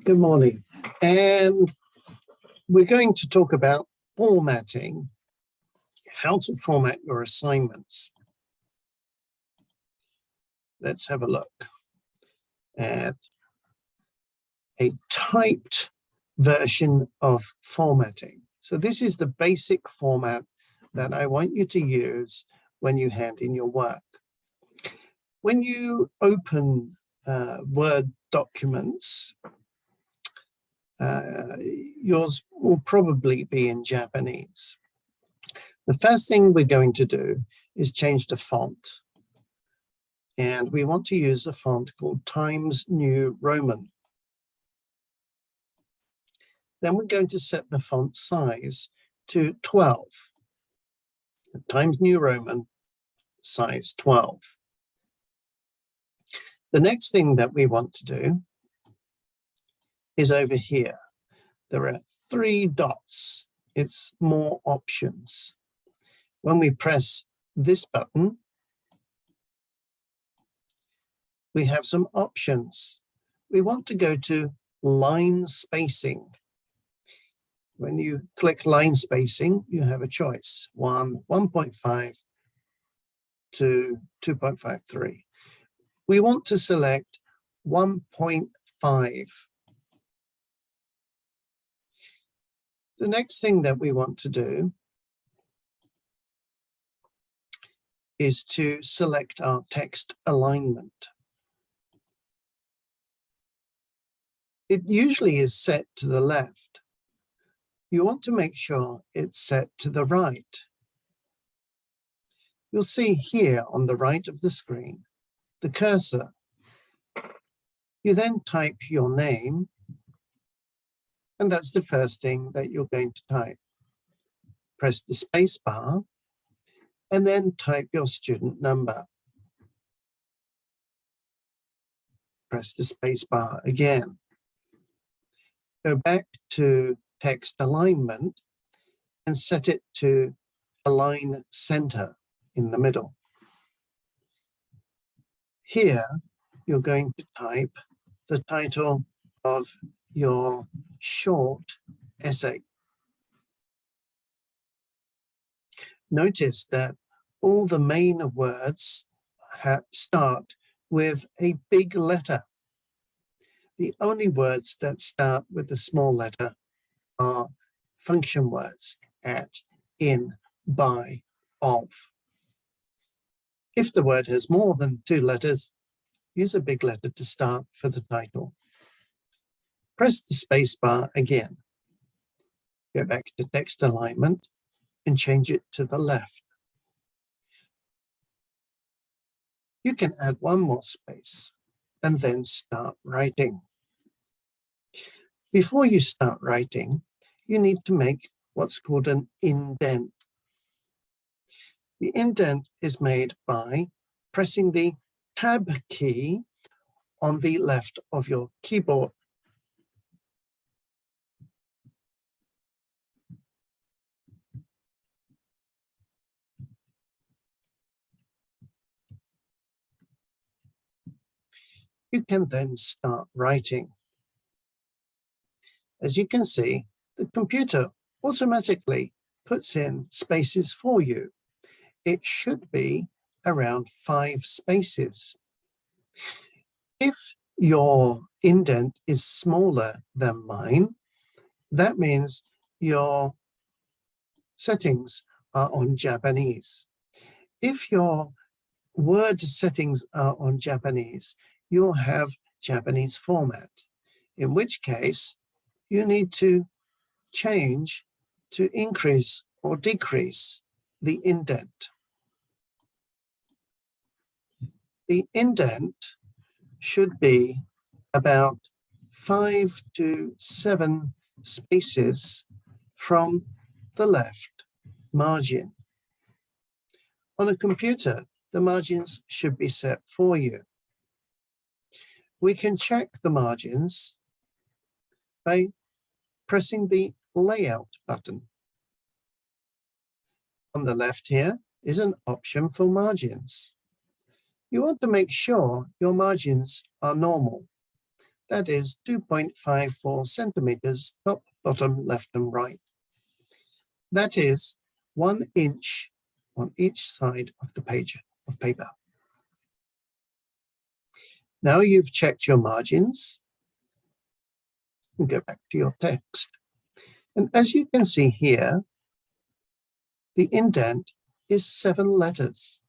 Good morning. And we're going to talk about formatting, how to format your assignments. Let's have a look at a typed version of formatting. So this is the basic format that I want you to use when you hand in your work. When you open Word documents, yours will probably be in Japanese. The first thing we're going to do is change the font. And we want to use a font called Times New Roman. Then we're going to set the font size to 12. Times New Roman, size 12. The next thing that we want to do is over here. There are 3 dots. It's more options. When we press this button, we have some options. We want to go to line spacing. When you click line spacing, you have a choice, 1.5 to 2.53. We want to select 1.5. The next thing that we want to do is to select our text alignment. It usually is set to the left. You want to make sure it's set to the right. You'll see here on the right of the screen, the cursor. You then type your name, and that's the first thing that you're going to type. Press the space bar, and then type your student number. Press the space bar again. Go back to text alignment and set it to align center in the middle. Here, you're going to type the title of your short essay. Notice that all the main words start with a big letter. The only words that start with a small letter are function words: at, in, by, of. If the word has more than 2 letters, use a big letter to start for the title. Press the space bar again. Go back to text alignment and change it to the left. You can add one more space and then start writing. Before you start writing, you need to make what's called an indent. The indent is made by pressing the Tab key on the left of your keyboard. You can then start writing. As you can see, the computer automatically puts in spaces for you. It should be around 5 spaces. If your indent is smaller than mine, that means your settings are on Japanese. If your word settings are on Japanese, you'll have Japanese format, in which case you need to change to increase or decrease the indent. The indent should be about 5 to 7 spaces from the left margin. On a computer, the margins should be set for you. We can check the margins by pressing the Layout button. On the left here is an option for margins. You want to make sure your margins are normal. That is 2.54 centimeters, top, bottom, left and right. That is 1 inch on each side of the page of paper. Now you've checked your margins, and go back to your text. And as you can see here, the indent is 7 letters.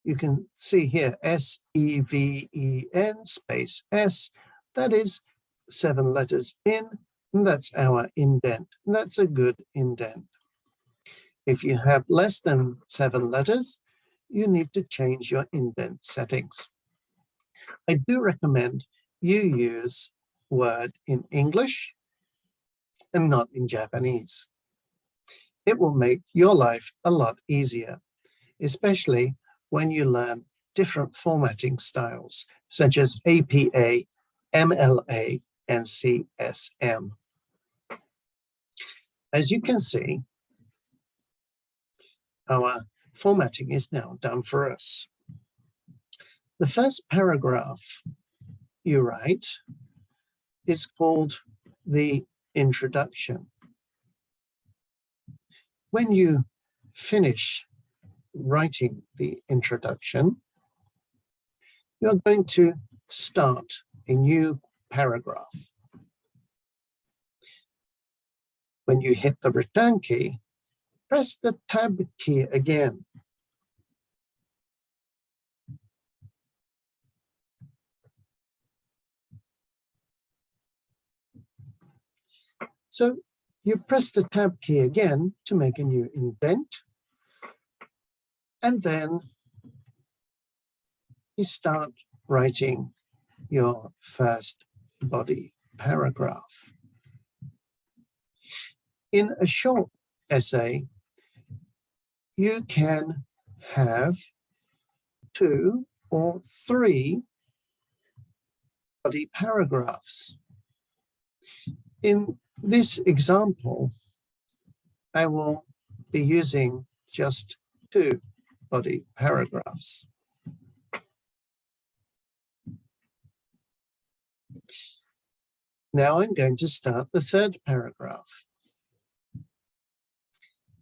You can see here, S-E-V-E-N space S, that is 7 letters in, and that's our indent. And that's a good indent. If you have less than 7 letters, you need to change your indent settings. I do recommend you use Word in English and not in Japanese. It will make your life a lot easier, especially when you learn different formatting styles, such as APA, MLA, and CSM. As you can see, our formatting is now done for us. The first paragraph you write is called the introduction. When you finish writing the introduction, you're going to start a new paragraph. When you hit the return key, press the tab key again. So you press the tab key again to make a new indent, and then you start writing your first body paragraph. In a short essay, you can have 2 or 3 body paragraphs. In this example, I will be using just 2 body paragraphs. Now I'm going to start the third paragraph.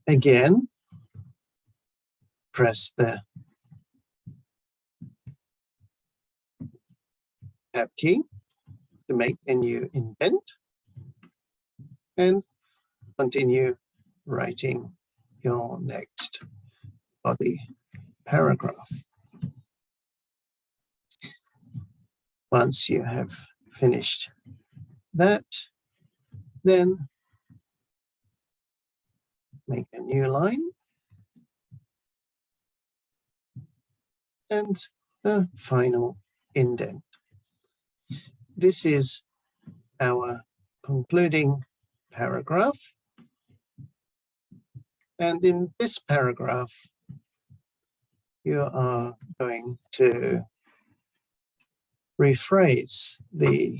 Again, press the tab key to make a new indent and continue writing your next body paragraph. Once you have finished that, then make a new line and a final indent. This is our concluding paragraph. And in this paragraph, you are going to rephrase the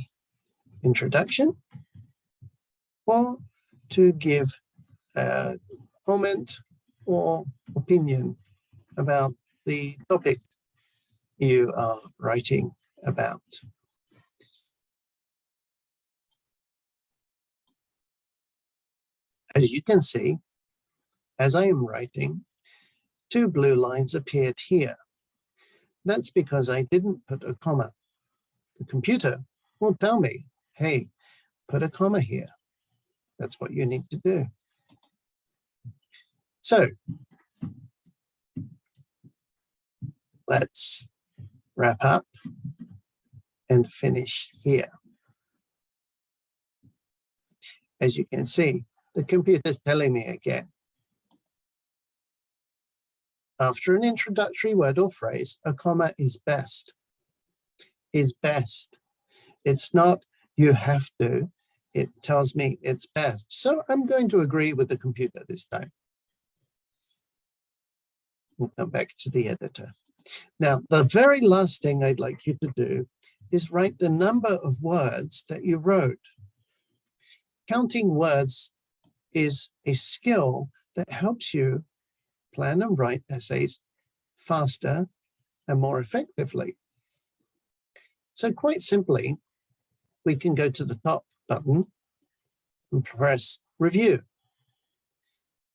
introduction or to give a comment or opinion about the topic you are writing about. As you can see, as I am writing, 2 blue lines appeared here. That's because I didn't put a comma. The computer will tell me, hey, put a comma here. That's what you need to do. So let's wrap up and finish here. As you can see, the computer is telling me again. After an introductory word or phrase, a comma is best. Is best. It's not you have to. It tells me it's best. So I'm going to agree with the computer this time. We'll come back to the editor. Now, the very last thing I'd like you to do is write the number of words that you wrote. Counting words is a skill that helps you plan and write essays faster and more effectively. So quite simply, we can go to the top button and press Review.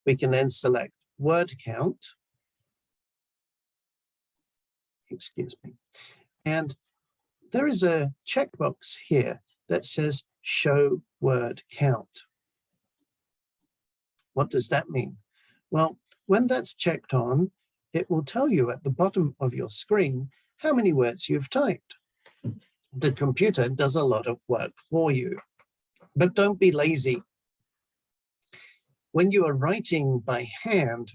We can then select word count. Excuse me. And there is a checkbox here that says Show Word Count. What does that mean? Well, when that's checked on, it will tell you at the bottom of your screen how many words you've typed. The computer does a lot of work for you, but don't be lazy. When you are writing by hand,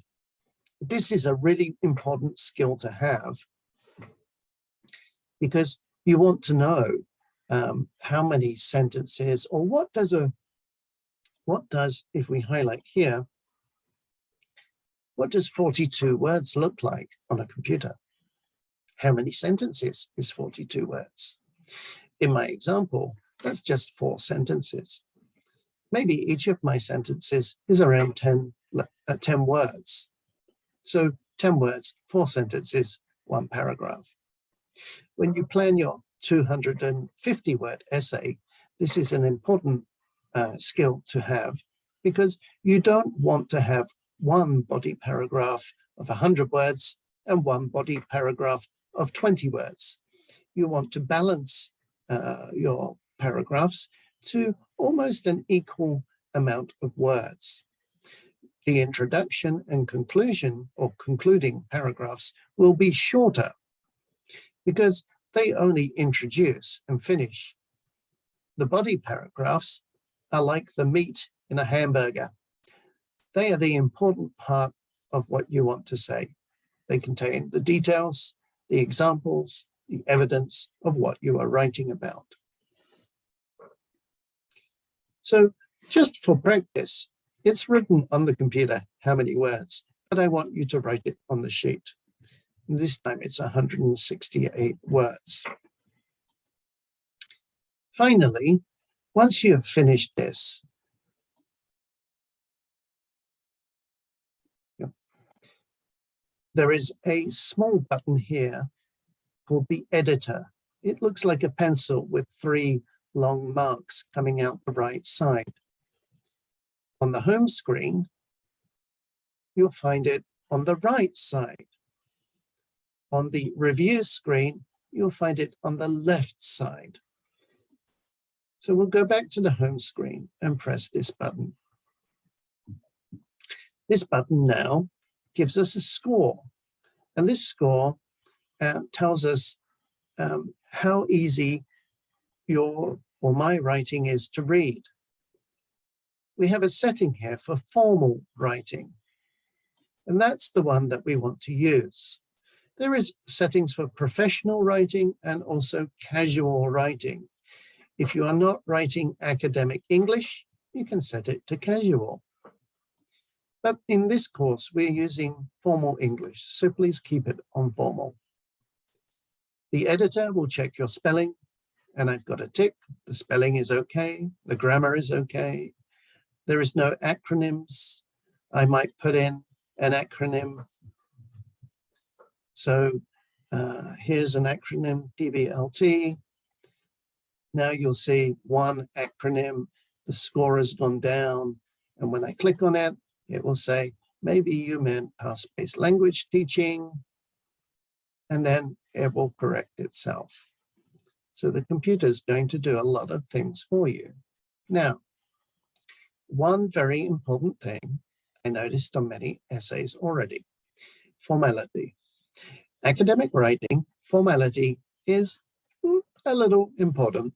this is a really important skill to have, because you want to know how many sentences, or what does, if we highlight here, what does 42 words look like on a computer? How many sentences is 42 words? In my example, that's just 4 sentences. Maybe each of my sentences is around 10 words. So 10 words, 4 sentences, 1 paragraph. When you plan your 250-word essay, this is an important skill to have, because you don't want to have one body paragraph of 100 words and one body paragraph of 20 words. You want to balance your paragraphs to almost an equal amount of words. The introduction and conclusion, or concluding paragraphs, will be shorter because they only introduce and finish. The body paragraphs are like the meat in a hamburger. They are the important part of what you want to say. They contain the details, the examples, the evidence of what you are writing about. So just for practice, it's written on the computer how many words, but I want you to write it on the sheet. And this time it's 168 words. Finally, once you have finished this, there is a small button here called the editor. It looks like a pencil with 3 long marks coming out the right side. On the home screen, you'll find it on the right side. On the review screen, you'll find it on the left side. So we'll go back to the home screen and press this button. This button now gives us a score, and this score tells us how easy your or my writing is to read. We have a setting here for formal writing, and that's the one that we want to use. There is settings for professional writing and also casual writing. If you are not writing academic English, you can set it to casual. But in this course, we're using formal English, so please keep it on formal. The editor will check your spelling, and I've got a tick. The spelling is okay, the grammar is okay. There is no acronyms. I might put in an acronym. So here's an acronym, DBLT. Now you'll see one acronym, the score has gone down. And when I click on it, it will say, maybe you meant task-based language teaching. And then it will correct itself. So the computer is going to do a lot of things for you. Now, one very important thing I noticed on many essays already, formality. Academic writing, formality is a little important.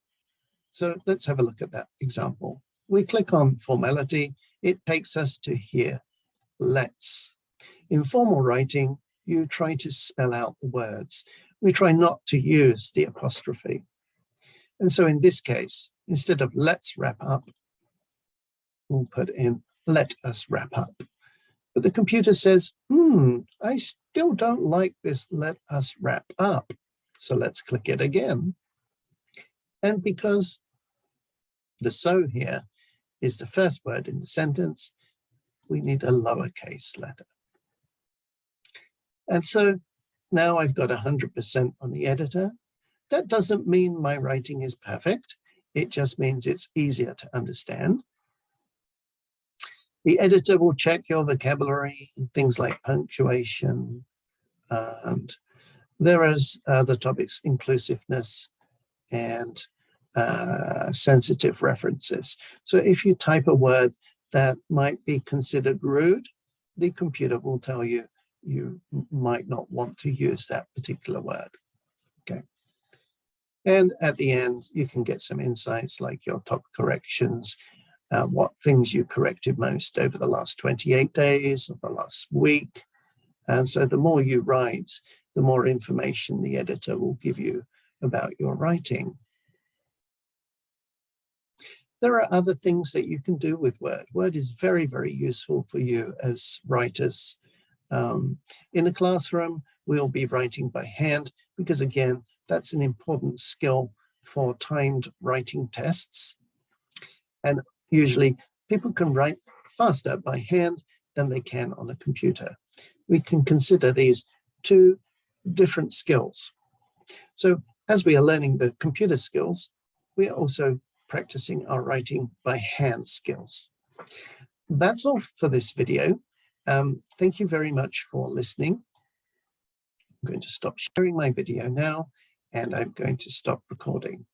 So let's have a look at that example. We click on formality, it takes us to here, let's. In formal writing, you try to spell out the words. We try not to use the apostrophe. And so in this case, instead of let's wrap up, we'll put in let us wrap up. But the computer says, I still don't like this let us wrap up. So let's click it again. And because the so here is the first word in the sentence, we need a lowercase letter. And so now I've got 100% on the editor. That doesn't mean my writing is perfect. It just means it's easier to understand. The editor will check your vocabulary, things like punctuation, and there is the topics inclusiveness and sensitive references. So if you type a word that might be considered rude, the computer will tell you you might not want to use that particular word. Okay. And at the end, you can get some insights like your top corrections, what things you corrected most over the last 28 days or the last week. And so the more you write, the more information the editor will give you about your writing. There are other things that you can do with Word. Word is very, very useful for you as writers. In the classroom, we'll be writing by hand because, again, that's an important skill for timed writing tests. And usually people can write faster by hand than they can on a computer. We can consider these two different skills. So as we are learning the computer skills, we are also practicing our writing by hand skills. That's all for this video. Thank you very much for listening. I'm going to stop sharing my video now, and I'm going to stop recording.